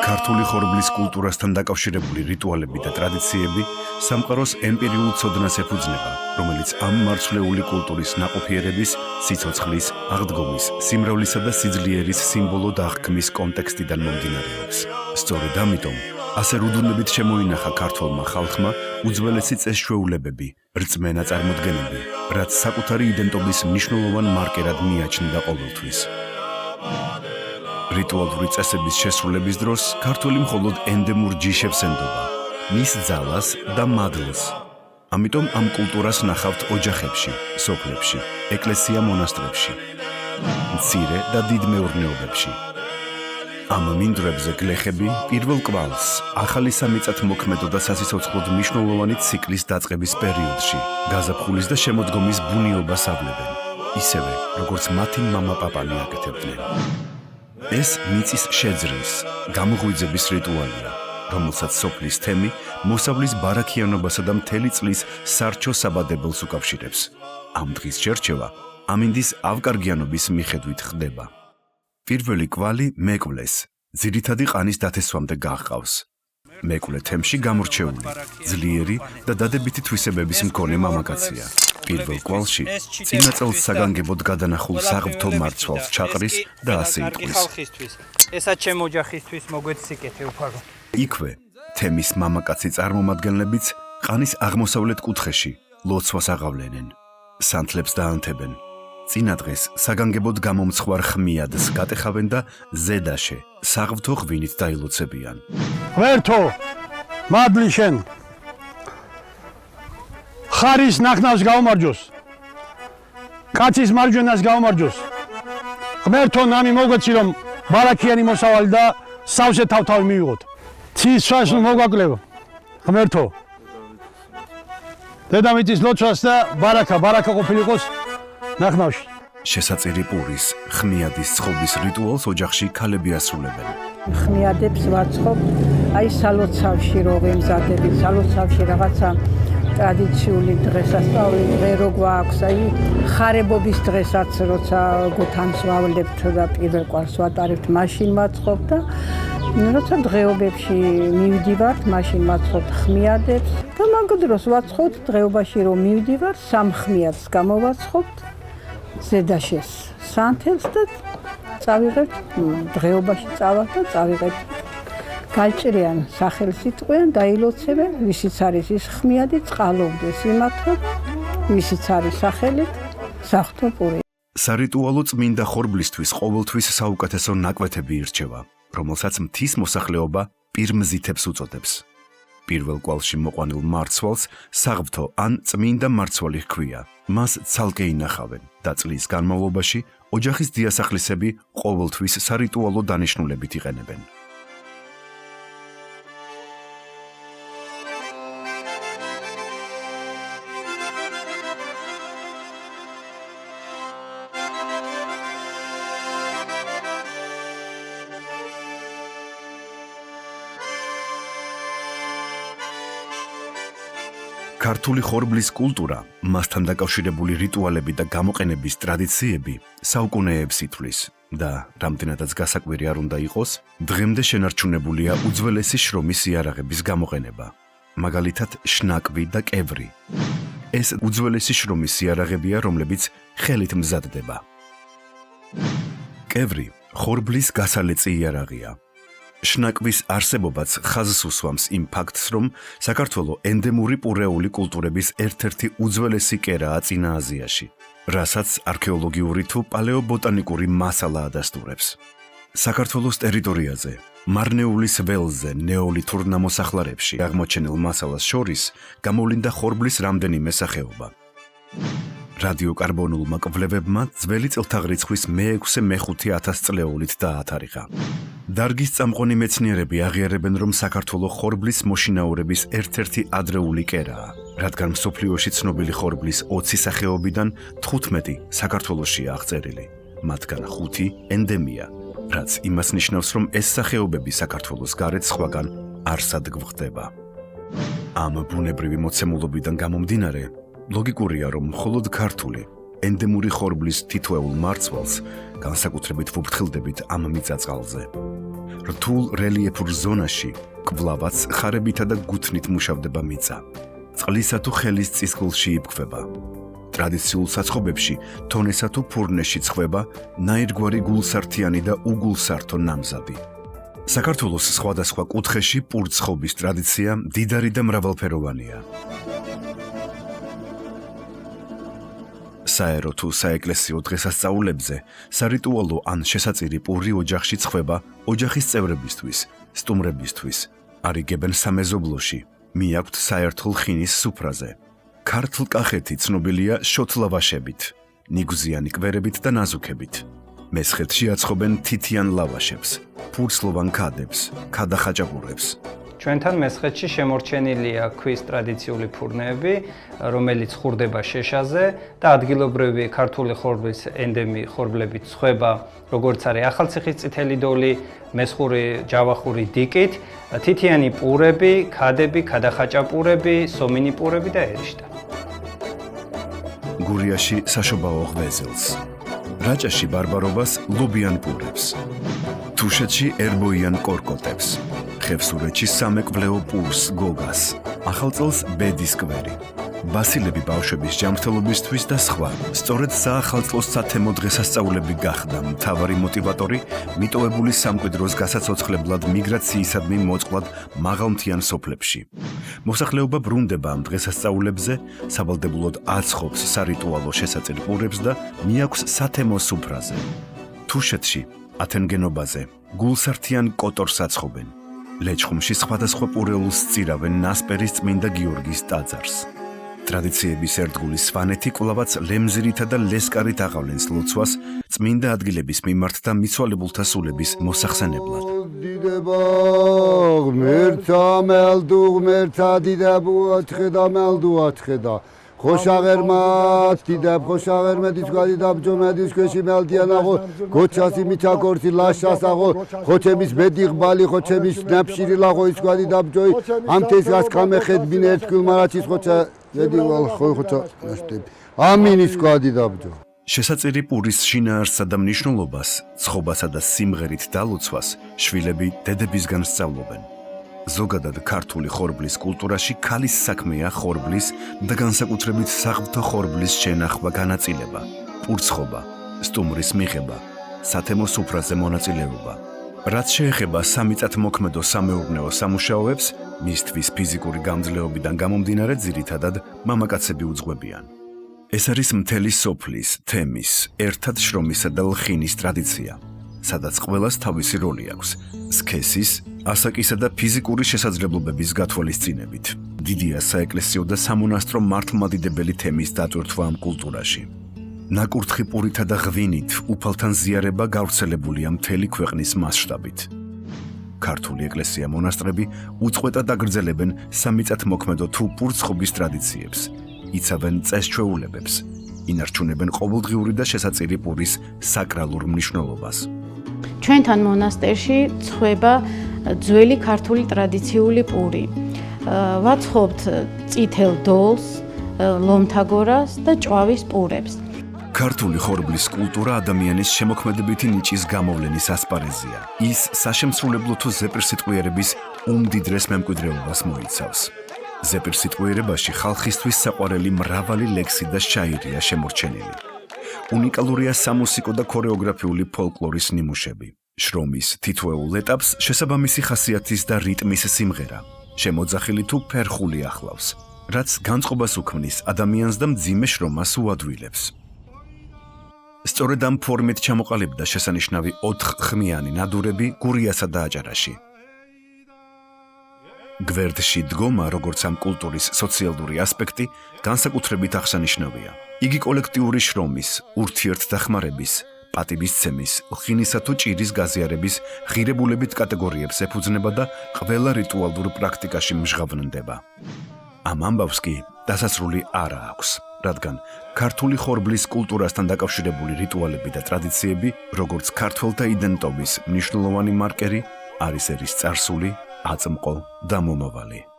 ქართული ხორბლის კულტურასთან დაკავშირებული რიტუალები და ტრადიციები სამყაროს ემპირიულ ცოდნას ეფუძნება, რომელიც ამ მარცვლეული კულტურის ნაყოფიერების, სიცოცხლის, აღდგომის, სიმრავლისა და სიძლიერის სიმბოლო და აღქმის კონტექსტიდან მომდინარეობს. სწორედ ამიტომ, ასე რუდუნებით შემოინახა ქართველმა ხალხმა უძველესი წესჩვეულებები, რწმენა წარმოდგენები, რაც საკუთარი იდენტობის მნიშვნელოვან მარკერად მიაჩნდა ყოველთვის. რიტუალური წესების შესრულების დროს ქართველი მხოლოდ ენდემურ ჯიშებს ენდობა, მის ძალას და მადლს. ამიტომ ამ კულტურას ნახავთ ოჯახებში, სოფლებში, ეკლესია-მონასტრებში, მცირე და დიდ მეურნეობებში. ამ მინდვრებზე გლეხები პირველ კვალს, ახალი სამიწათმოქმედო და სასიცოცხლოდ მნიშვნელოვანი ციკლის დაწყების პერიოდში, გაზაფხულის და შემოდგომის ბუნიობას ავლებენ, ისევე, როგორც მათი მამა-პაპანი აკეთებდნენ. ეს მიწის შეძრის, გამოღვიძების რიტუალია, რომელსაც სოფლის თემი მოსავლის ბარაქიანობასა და მთელი წლის სარჩო საბადებელს უკავშირებს. ამ დღის შერჩევა ამინდის ავკარგიანობის მიხედვით ხდება. პირველი კვალი მეკვლეს, ძირითადი ყანის დათესვამდე გაჰყავს. მეკვლე თემში გამორჩეული, ძლიერი და დადებითი თვისებების მქონე მამაკაცია. პირველ კვალში წინა წელს საგანგებოდ გადანახულ საღვთო მარცვალს ჩაყრის და ასე იტყვის. ესაც ჩემ ოჯახისთვის მოგვეციკეთე უფარო. იქვე თემის მამაკაცი წარმომადგენლებიც ყანის აღმოსავლეთ კუთხეში ლოცვას აღავლენენ. სანთლებს დაანთებენ. წინა დღეს საგანგებოდ გამომცხვარ ხმიადს გატეხავენ და ზედაშე საღვთო ღვინით დაილოცებიან. ღმერთო, მადლი შენ. ხარის ნახნავს გაუმარჯოს. კაცის მარჯვენას გაუმარჯოს. ღმერთო, ნამი მოგვეცი რომ ბარაქიანი მოსავალი და სავსე თავთავი მივიღოთ. ცის შაშ მოგვაკლებო. ღმერთო. დედამიწის ლოცვას და ბარაქა ყოფილიყოს ნახნავში. შესაწირი პურის, ხმიადის ცხობის რიტუალს ოჯახში ქალები ასრულებენ. ხმიადებს ვაცხობ, აი სალოცავში რო ვემზადებით, სალოცავში რაღაცა ტრადიციული დღესასწაული დღე რო გვაქვს, აი ხარებობის დღესაც როცა გუთანს ვავლებთ და პირველ კვარს ვატარებთ, მაშინ ვაცხობ და როცა დღეობებში მივდივართ, მაშინ ვაცხობთ ხმიადებს და მაგ დროს ვაცხობთ დღეობაში რომ მივდივარ, სამ ხმიადს გამოვაცხობთ, ზედაშეს სანთელს და წავიღებთ დღეობაში წავალთ და წავიღებთ. გაჭრიან სახელს იტყვიან, დაილოცებენ, ვისიც არის ის ხმიადი წყალობდეს იმათო, ვისიც არის სახელით საღვთო პური. სარიტუალო წმინდა ხორბლისთვის ყოველთვის საუკეთესო ნაკვეთები ირჩევა, რომელსაც მთის მოსახლეობა პირმზითებს უწოდებს. პირველ კვალში მოყვანილ მარცვალს საღვთო ან წმინდა მარცვალი ჰქვია. მას ცალკე ინახავენ და წლის განმავლობაში ოჯახის დიასახლისები ყოველთვის სარიტუალო დანიშნულებით იყენებენ. ქართული ხორბლის კულტურა, მასთან დაკავშირებული რიტუალები და გამოყენების ტრადიციები საუკუნეებს ითვლის და რამდენადაც გასაკვირი არ უნდა იყოს, დღემდე შენარჩუნებულია უძველესი შრომის იარაღების გამოყენება, მაგალითად შნაკვი და კევრი. ეს უძველესი შრომის იარაღებია, რომლებიც ხელით მზადდება. კევრი ხორბლის გასალეწი იარაღია. შნაკვის არსებობაც ხაზს უსვამს იმ ფაქტს, რომ საქართველო ენდემური პურეული კულტურების ერთ-ერთი უძველესი კერაა წინა აზიაში, რასაც არქეოლოგიური თუ პალეობოტანიკური მასალა ადასტურებს. საქართველოს ტერიტორიაზე, მარნეულის ველზე, ნეოლითურ ნამოსახლარებში აღმოჩენილ მასალას შორის გამოვლინდა ხორბლის რამდენიმე სახეობა. რადიოკარბონულმა კვლევებმა ძველი წელთაღრიცხვის მე-6-მე-5 წლეულით დაათარიღა. დარგის წამყვანი მეცნიერები აღიარებენ, რომ საქართველო ხორბლის მოშინაურების ერთ-ერთი ადრეული კერაა, რადგან მსოფლიოში ცნობილი ხორბლის 20 სახეობიდან 15 საქართველოშია აღწერილი, მათგან 5 ენდემია, რაც იმას ნიშნავს, რომ ეს სახეობები საქართველოს გარეთ სხვაგან არსად გვხვდება. ამ ბუნებრივი მოცემულობიდან გამომდინარე, ლოგიკურია, რომ მხოლოდ ქართული ენდემური ხორბლის თითოეულ მარცვალს განსაკუთრებით ვუფრთხილდებით ამ მიწა-წყალზე. რთულ რელიეფურ ზონაში კვლავაც ხარებითა და გუთნით მუშავდება მიწა. წყლისა თუ ხელის წისქვილში იფქვება. ტრადიციულ საცხობებში თონესა თუ ფურნეში ცხვება ნაირგვარი გულსართიანი და უგულსართო ნამზადი. საქართველოს სხვადასხვა კუთხეში პურცხოვის ტრადიცია მდიდარი და მრავალფეროვანია. საერო თუ საეკლესიო დღესასწაულებზე სარიტუალო ან შესაწირი პური ოჯახში ცხვება ოჯახის წევრებისთვის, სტუმრებისთვის, არიგებენ სამეზობლოში, მიაქვთ საერთო ხინის სუფრაზე. ქართლ კახეთი ცნობილია შოთლავაშებით, ნიგზიანი კვერებით და ნაზუქებით. მესხეთში აცხობენ თითიან ლავაშებს, ფურცლოვან ქადებს, ქადახაჭაპურებს. ჩვენთან მესხეთში შემორჩენილია ქვის ტრადიციული ფურნეები, რომელიც ხურდება შეშაზე და ადგილობრივი ქართული ხორბლის ენდემი ხორბლებით ცხვება, როგორც არის ახალციხის წითელი დოლი, მესხური ჯავახური დიკით, თითიანი პურები, ქადები, ქადახაჭაპურები, სომინი პურები და ერიშთა. გურიაში საშობაო ღვეზელს, რაჭაში ბარბარობას ლობიან პურებს, თუშეთში ერბოიან კორკოტებს, ხევსურეთში სამეკვვლეო პურს გოგას, ახალწელს ბედის კვერი, ბასილები ბავშვების ჯანმრთელობისთვის და სხვა. სწორედ საახალწლოს სათემო დღესასწაულები გახდა მთავარი მოტივატორი მიტოვებული სამკვიდროს გასაცოცხლებლად მიგრაციისადმი მოწყვლად მაღალმთიან სოფლებში. მოსახლეობა ბრუნდება ამ დღესასწაულებზე, სავალდებულოდ აცხობს სარიტუალო შესაწირ პურებს და მიაქვს სათემო სუფრაზე. თუშეთში, ათენგენობაზე, გულსართიან კოტორს აცხობენ. ლეჩხუმში სხვადასხვა პურეულს სწირავენ ნასპერის წმინდა გიორგის ტაძარს. ტრადიციების ერთგული სვანეთი კვლავაც ლემზირითა და ლესკარით აყავლენს ლოცვას წმინდა ადგილების მიმართ და მიცვალებულთა სულების მოსახსენებლად. დიდება ღმერთა მელდუ ღმერთა დიდებუ ათხედა მელდუ ათხედა ხოშაღერმათ დიდებ ხოშაღერმეთის გადიდაბჯო მედის ქვეში მელდიანაღო გოჩასი მითაკორთი ლაშასაღო ხოჩემის ბედიღბალი ხოჩემის ნაფშირილაღო ის გადიდაბჯოი ამთეს გასკამეხეთ ბინ ერთკილ მარაჩის ხოჩა ედილალ ხოჩა ნაშტები ამინის გადიდაბჯო. შესაწირი პურის შინაარსსა და მნიშვნელობას, ცხობასა და სიმღერით დალოცვას შვილები დედებისგან სწავლობენ. ზოგადად ქართული ხორბლის კულტურაში ქალის საქმეა ხორბლის და განსაკუთრებით საღვთო ხორბლის შენახვა განაწილება, პურცხოვა, სტუმრის მიღება, სათემო სუფრაზე მონაწილეობა. რაც შეეხება სამიწათმოქმედო სამეურნეო სამუშაოებს, მისთვის ფიზიკური გამძლეობიდან გამომდინარე ძირითადად მამაკაცები უძღვებიან. ეს არის მთელი სოფლის, თემის, ერთად შრომისა და ლხინის ტრადიცია, სადაც ყველას თავისი როლი აქვს, სქესის, ასაკისა და ფიზიკური შესაძლებლობების გათვალისწინებით. დიდია საეკლესიო და სამონასტრო მართლმადიდებელი თემის დატვირთვა ამ კულტურაში. ნაკურთხი პურითა და ღვინით უფალთან ზიარება გავრცელებულია მთელი ქვეყნის მასშტაბით. ქართული ეკლესია მონასტრები უწყვეტად აგრძელებენ სამიწათმოქმედო თუ პურცხოვის ტრადიციებს. იცავენ წესჩვეულებებს, ინარჩუნებენ ყოველდღიური და შესაწირი პურის საკრალურ მნიშვნელობას. ჩვენთან მონასტერში ცხვება ძველი ქართული ტრადიციული პური. ვაცხობთ წითელ დოლს, ლომთაგორას და ჭვავის პურებს. ქართული ხორბლის კულტურა ადამიანის შემოქმედებითი ნიჭის გამოვლენის ასპარეზია. ის საშემსრულებლო თუ ზეპირსიტყვიერების უმდიდრეს მემკვიდრეობას მოიცავს. ზეპირსიტყვიერებაში ხალხისთვის საყვარელი მრავალი ლექსი და შაირია შემორჩენილი. უნიკალურია სამუსიკო და ქორეოგრაფიული ფოლკლორის ნიმუშები. შრომის თითოეულ ეტაპს შესაბამისი ხასიათის და რიტმის სიმღერა, შემოძახილი თუ ფერხული ახლავს, რაც განწყობას უქმნის ადამიანს და მძიმე შრომას უადვილებს. სწორედ ამ ფორმით ჩამოყალიბდა შესანიშნავი 4-ხმიანი ნადურები გურიასა და აჭარაში. გვერდში დგომა, როგორც ამ კულტურის სოციალური ასპექტი, განსაკუთრებით აღსანიშნავია. იგი კოლექტიური შრომის, ურთიერთდახმარების, პატივისცემის, ლხინისა თუ ჭირის გაზიარების ღირებულებით კატეგორიებს ეფუძნება და ყველა რიტუალურ პრაქტიკაში მჟღავნდება. ამ ამბავს კი დასასრული არა აქვს, რადგან ქართული ხორბლის კულტურასთან დაკავშირებული რიტუალები და ტრადიციები, როგორც ქართველთა იდენტობის მნიშვნელოვანი მარკერი, არის ერის წარსული, აწმყო და მომავალი.